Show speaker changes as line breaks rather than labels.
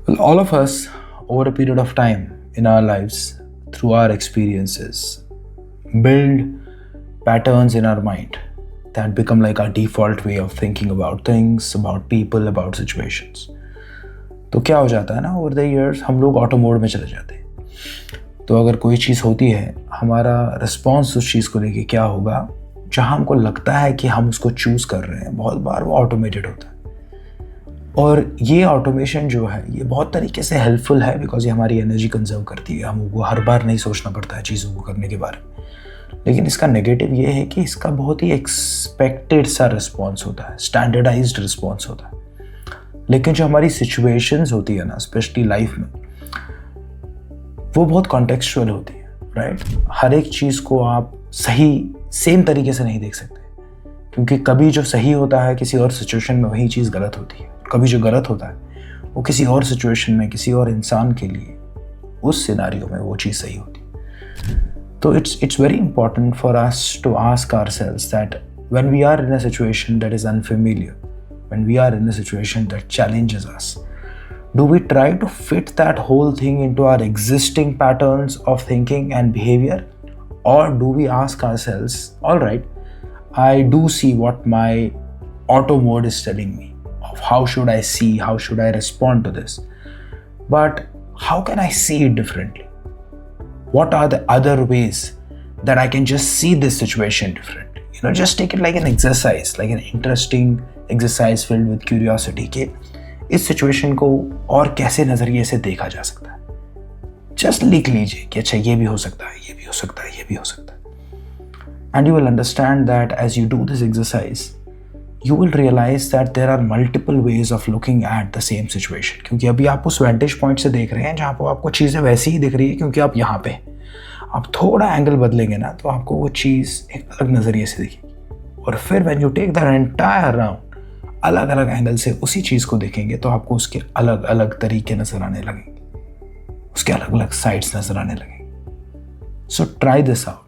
Well, all of us, over a period of time in our lives, through our experiences, build patterns in our mind that become like our default way of thinking about things, about people, about situations. तो क्या हो जाता है ना, over the years हम लोग auto mode में चले जाते हैं। तो अगर कोई चीज़ होती है, हमारा रिस्पॉन्स उस चीज़ को लेके क्या होगा, जहाँ हमको लगता है कि हम उसको चूज़ कर रहे हैं, बहुत बार वो ऑटोमेटेड होता है। और ये ऑटोमेशन जो है ये बहुत तरीके से हेल्पफुल है, बिकॉज ये हमारी एनर्जी कंजर्व करती है, हमको हर बार नहीं सोचना पड़ता है चीज़ों को करने के बारे में। लेकिन इसका नेगेटिव ये है कि इसका बहुत ही एक्सपेक्टेड सा रिस्पॉन्स होता है, स्टैंडर्डाइज्ड रिस्पॉन्स होता है। लेकिन जो हमारी सिचुएशंस होती है ना, स्पेशली लाइफ में, वो बहुत कॉन्टेक्चुअल होती है, राइट। हर एक चीज़ को आप सही सेम तरीके से नहीं देख सकते, क्योंकि कभी जो सही होता है किसी और सिचुएशन में वही चीज़ गलत होती है, कभी जो गलत होता है वो किसी और सिचुएशन में किसी और इंसान के लिए उस सिनारियो में वो चीज़ सही होती है। तो it's very important for us to ask ourselves that when we are in a situation that is unfamiliar, when we are in a situation that challenges us, do we try to fit that whole thing into our existing patterns of thinking and behavior, or do we ask ourselves, all right, I do see what my auto mode is telling me of how should I see, how should I respond to this, but how can I see it differently? What are the other ways that I can just see this situation differently? Just take it like an exercise, like an interesting exercise filled with curiosity के इस situation को और कैसे नज़रिए से देखा जा सकता है। जस्ट लिख लीजिए कि अच्छा ये भी हो सकता है, ये भी हो सकता है, ये भी हो सकता है। And you will understand that as you do this exercise you will realize that there are multiple ways of looking at the same situation. क्योंकि अभी आप उस वेंटेज पॉइंट से देख रहे हैं जहाँ पर आपको चीज़ें वैसी ही दिख रही है, क्योंकि आप यहाँ पे आप थोड़ा एंगल बदलेंगे ना तो आपको वो चीज़ एक अलग नज़रिए से दिखेगी। और फिर when you take the entire round, अलग अलग एंगल से उसी चीज़ को देखेंगे तो आपको उसके अलग अलग तरीके नज़र आने लगेंगे, उसके अलग अलग साइड्स नज़र आने लगेंगे। So try this out.